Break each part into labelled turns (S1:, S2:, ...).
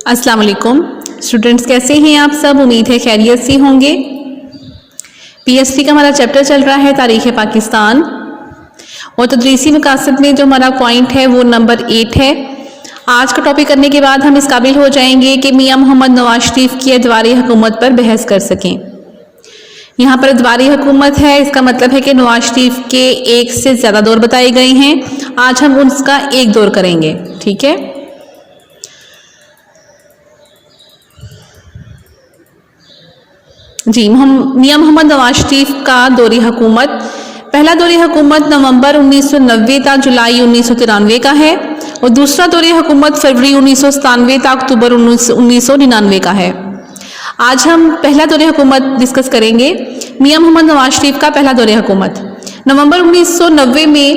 S1: अस्सलाम वालेकुम स्टूडेंट्स, कैसे हैं आप सब। उम्मीद है खैरियत से होंगे। पीएचडी का हमारा चैप्टर चल रहा है तारीख़ पाकिस्तान और तदरीसी मकासद में जो हमारा पॉइंट है वो नंबर 8 है। आज का टॉपिक करने के बाद हम इस काबिल हो जाएंगे कि मियां मोहम्मद नवाज शरीफ की अदवारी हुकूमत पर बहस कर सकें। यहाँ पर अदवारी हुकूमत है, इसका मतलब है कि नवाज शरीफ के एक से ज़्यादा दौर बताए गए हैं। आज हम उसका एक दौर करेंगे, ठीक है। जी, मियां मोहम्मद नवाज शरीफ का दौरी हुकूमत, पहला दौरी हुकूमत नवंबर 1990 तक जुलाई 1993 का है और दूसरा दौरी हुकूमत फरवरी 1997 तक अक्टूबर 1999 का है। आज हम पहला दौरे हुकूमत डिस्कस करेंगे। मियां मोहम्मद नवाज शरीफ का पहला दौरे हुकूमत नवंबर 1990 में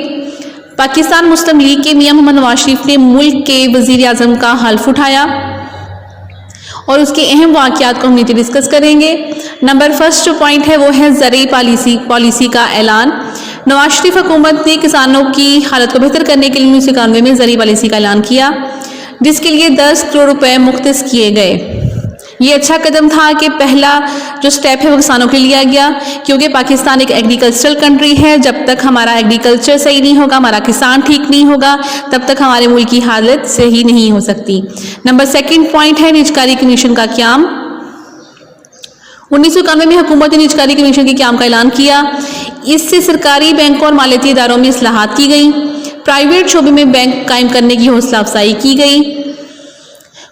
S1: पाकिस्तान मुस्लिम लीग के मियां मोहम्मद नवाज शरीफ ने मुल्क के वज़ीर आज़म का हल्फ उठाया और उसके अहम वाक़यात को हम नीचे डिस्कस करेंगे। नंबर फर्स्ट जो पॉइंट है वो है ज़रूरी पॉलिसी का ऐलान। नवाज शरीफ हुकूमत ने किसानों की हालत को बेहतर करने के लिए 1991 में ज़रूरी पॉलिसी का ऐलान किया, जिसके लिए 10 करोड़ रुपए मुख्तस किए गए। ये अच्छा कदम था कि पहला जो स्टेप है वो किसानों के लिए लिया गया, क्योंकि पाकिस्तान एक एग्रीकल्चरल कंट्री है। जब तक हमारा एग्रीकल्चर सही नहीं होगा, हमारा किसान ठीक नहीं होगा, तब तक हमारे मुल्क की हालत सही नहीं हो सकती। नंबर सेकंड पॉइंट है निजकारी कमीशन का क़याम। 1991 में हुकूमत ने निजकारी कमीशन के क़याम का ऐलान किया। इससे सरकारी बैंकों और मालियाती इदारों में इस्लाहात की गई, प्राइवेट शोबे में बैंक कायम करने की हौसला अफजाई की गई।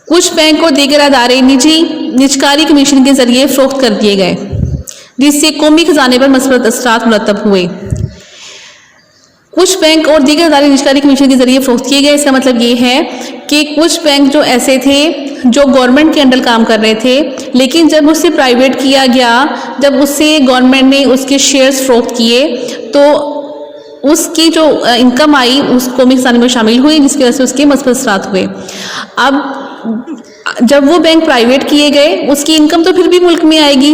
S1: कुछ बैंक और दीगर अदारे निजकारी कमीशन के जरिए फरोख्त कर दिए गए, जिससे कौमी खजाने पर मस्बत असरात मुरतब हुए। कुछ बैंक और दीगर अदारे निजकारी कमीशन के जरिए फरोख्त किए गए। इसका मतलब ये है कि कुछ बैंक जो ऐसे थे जो गवर्नमेंट के अंडर काम कर रहे थे, लेकिन जब उसे प्राइवेट किया गया, जब उससे गवर्नमेंट ने उसके शेयर्स फरोख्त किए, तो उसकी जो इनकम आई उस कौमी खजाने में शामिल हुई, जिसकी वजह से उसके मस्बत असरात हुए। अब जब वो बैंक प्राइवेट किए गए, उसकी इनकम तो फिर भी मुल्क में आएगी,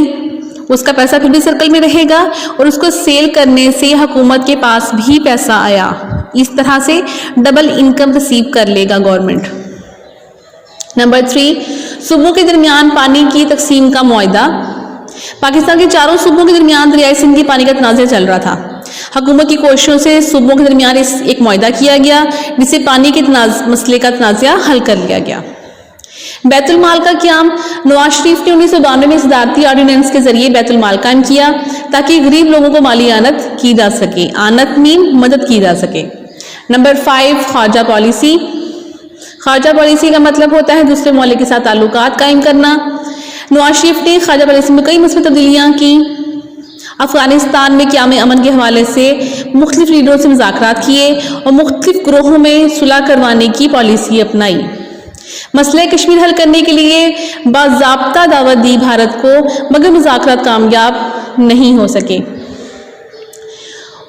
S1: उसका पैसा फिर भी सर्कल में रहेगा और उसको सेल करने से हुकूमत के पास भी पैसा आया। इस तरह से डबल इनकम रिसीव कर लेगा गवर्नमेंट। नंबर 3, सूबों के दरमियान पानी की तकसीम का मुआहदा। पाकिस्तान के चारों सूबों के दरमियान दरियाए सिंध के पानी का तनाज़ा चल रहा था। हुकूमत की कोशिशों से सूबों के दरमियान एक मुआहदा किया गया, जिससे पानी के मसले का तनाज़ा हल कर लिया गया। बैतुल माल का क़याम। नवाज शरीफ ने 1992 में सदारती ऑर्डिनेंस के जरिए बैतुल माल कायम किया, ताकि गरीब लोगों को माली आनत की जा सके, आनत मीन मदद की जा सके। नंबर 5, ख़ारजा पॉलिसी। ख़ारजा पॉलिसी का मतलब होता है दूसरे मुल्क के साथ ताल्लुकात कायम करना। नवाज शरीफ ने ख़ारजा पॉलिसी में कई मसबत तब्दीलियाँ की। अफगानिस्तान में क़याम अमन के हवाले से मुख्तलिफ लीडरों से मुज़ाकरात किए और मुख्तलिफ ग्रोहों में सुलह करवाने की पॉलिसी अपनाई। मसले कश्मीर हल करने के लिए बाज़ाब्ता दावत दी भारत को, मगर मुज़ाकरात कामयाब नहीं हो सके।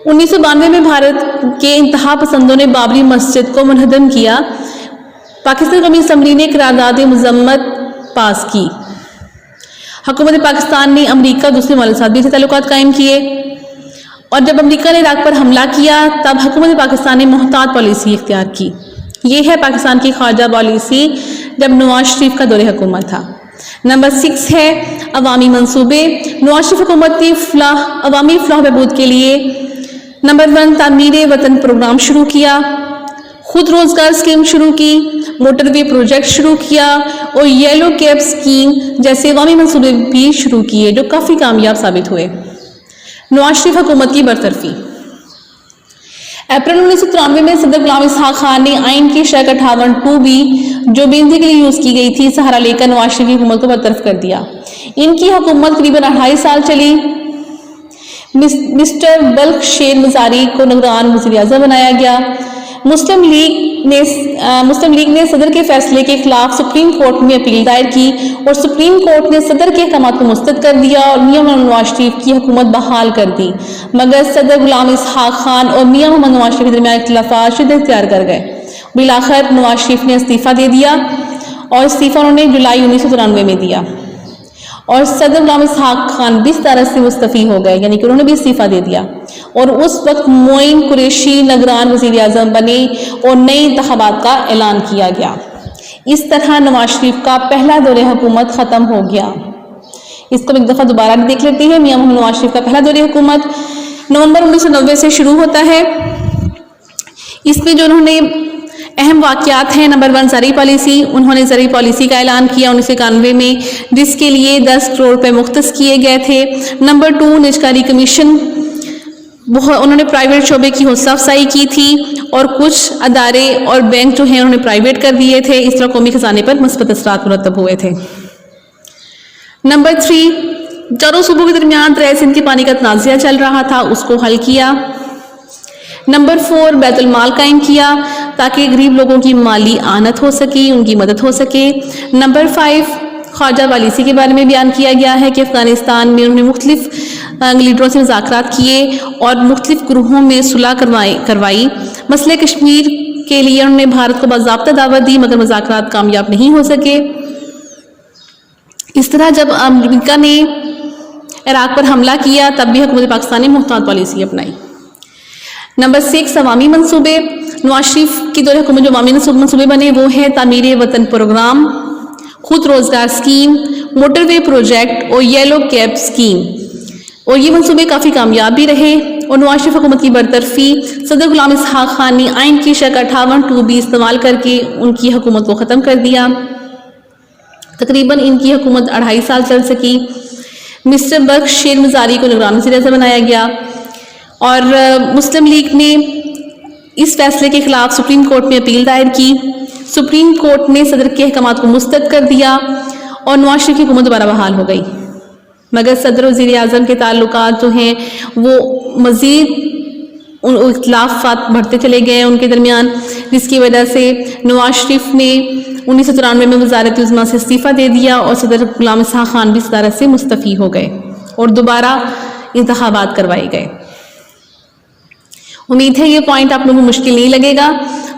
S1: 1992 में भारत के इंतहा पसंदों ने बाबरी मस्जिद को मुनहदम किया। पाकिस्तान कौमी असम्बली ने करारदाद मज़म्मत पास की। हुकूमत पाकिस्तान ने अमरीका दूसरे मुल्क के साथ भी ताल्लुकात कायम किए और जब अमरीका ने इराक पर हमला किया, तब हुकूमत पाकिस्तान ने मोहतात पॉलिसी इख्तियार की। ये है पाकिस्तान की ख़ारजा पॉलिसी जब नवाज शरीफ का दौरे हुकूमत था। नंबर 6 है अवामी मंसूबे। नवाज शरीफ हुकूमत ने अवामी फलाह बहबूद के लिए नंबर 1 तामीर वतन प्रोग्राम शुरू किया, खुद रोजगार स्कीम शुरू की, मोटरवे प्रोजेक्ट शुरू किया और येलो कैब स्कीम जैसे अवामी मंसूबे भी शुरू किए, जो काफ़ी कामयाब साबित हुए। नवाज शरीफ हुकूमत की बरतरफी। अप्रैल 1993 में सदर गुलाम इसहाक खान ने आइन की शर्क 58(2)B जो बेनती के लिए यूज़ की गई थी, सहारा लेकर नवाज शरीफ की हुकूमत को बरतरफ कर दिया। इनकी हुकूमत करीबन 2.5 साल चली। मिस्टर बल्क शेर मजारी को निगरान वज़ीर आज़म बनाया गया। मुस्लिम लीग ने सदर के फैसले के खिलाफ सुप्रीम कोर्ट में अपील दायर की और सुप्रीम कोर्ट ने सदर के अहकामात को मुस्तरद कर दिया और मियां मोहम्मद नवाज शरीफ की हुकूमत बहाल कर दी। मगर सदर गुलाम इसहाक खान और मियां मोहम्मद नवाज शरीफ के दरमियान इख्तिलाफात शिद्दत इख्तियार कर गए। बिलाखिर नवाज शरीफ ने इस्तीफ़ा दे दिया और इस्तीफ़ा उन्होंने जुलाई 1993 में दिया और सदर गुलाम इसहाक खान भी इस तरह से मुस्तफ़ी हो गए, यानी कि उन्होंने भी इस्तीफ़ा दे दिया और उस वक्त मोइन कुरैशी निगरान वज़ीर आज़म बने और नए इंतखाबात का ऐलान किया गया। इस तरह नवाज शरीफ का पहला दौरे हुकूमत ख़त्म हो गया। इसको एक दफ़ा दोबारा देख लेते हैं। मियां मोहम्मद नवाज शरीफ का पहला दौरे हुकूमत नवंबर 1990 से शुरू होता है। इसमें जो उन्होंने अहम वाक़यात हैं, नंबर 1 ज़रई पॉलिसी, उन्होंने ज़रई पॉलिसी का ऐलान किया 1991 में, जिसके लिए 10 करोड़ रुपये मुख्तस किए गए थे। नंबर 2 निजकारी कमीशन, उन्होंने प्राइवेट शोबे की हौसला अफजाई की थी और कुछ अदारे और बैंक जो हैं उन्होंने प्राइवेट कर दिए थे। इस तरह कौमी खजाने पर मुस्बत असरात मुरतब हुए थे। नंबर 3 चारों सूबों के दरमियान तराए सिंध के पानी का तनाज़ा चल रहा था, उसको हल किया। नंबर 4 बैतुल माल कायम किया ताकि गरीब लोगों की माली आनत हो सके, उनकी मदद हो सके। नंबर 5 ख्वाजा पॉलिसी के बारे में बयान किया गया है कि अफगानिस्तान में उन्होंने मुख्तलिफ लीडरों से मुज़ाकरात किए और मुख्तलिफ ग्रुहों में सुलह करवाई। मसले कश्मीर के लिए उन्होंने भारत को बाज़ाब्ता दावत दी, मगर मुज़ाकरात कामयाब नहीं हो सके। इस तरह जब अमेरिका ने इराक पर हमला किया तब भी हुकूमत पाकिस्तान ने मुहतात पॉलिसी अपनाई। नंबर 6 अवामी मनसूबे, नवाज शरीफ की दौरे हुकूमत जो अवामी मनसूबे बने वो हैं तामीर वतन प्रोग्राम, खुद रोजगार स्कीम, मोटरवे प्रोजेक्ट और येलो कैब स्कीम, और ये मनसूबे काफ़ी कामयाब भी रहे। और नवाज शरीफ हुकूमत की बरतरफी सदर गुलाम इसहाक खान ने आइन की शक 58(2)(b) इस्तेमाल करके उनकी हुकूमत को ख़त्म कर दिया। तकरीबन इनकी हुकूमत 2.5 साल चल सकी। मिस्टर बख्श शेर मज़ारी को निगरान वज़ीर-ए-आज़म बनाया गया और मुस्लिम लीग ने इस फैसले के खिलाफ सुप्रीम कोर्ट में अपील दायर की। सुप्रीम कोर्ट ने सदर के अहकामात को मुस्तरद कर दिया और नवाज शरीफ की हुकूमत दोबारा बहाल हो गई। मगर सदर वज़ीर-ए-आज़म के ताल्लुकात जो हैं वो मज़ीद इख्तिलाफ़ात बढ़ते चले गए उनके दरमियान, जिसकी वजह से नवाज शरीफ ने 1993 में वज़ारत उज़्मा से इस्तीफ़ा दे दिया और सदर गुलाम इसहाक खान भी सदारत से मुस्तफ़ी हो गए और दोबारा इंतखाबात करवाए गए। उम्मीद है ये पॉइंट आप लोगों को मुश्किल नहीं लगेगा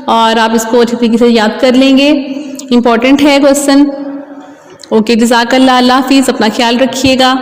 S1: और आप इसको अच्छे तरीके से याद कर लेंगे। इम्पॉर्टेंट है क्वेश्चन। ओके, जज़ाकल्लाह, अल्लाह हाफ़िज़, अपना ख्याल रखिएगा।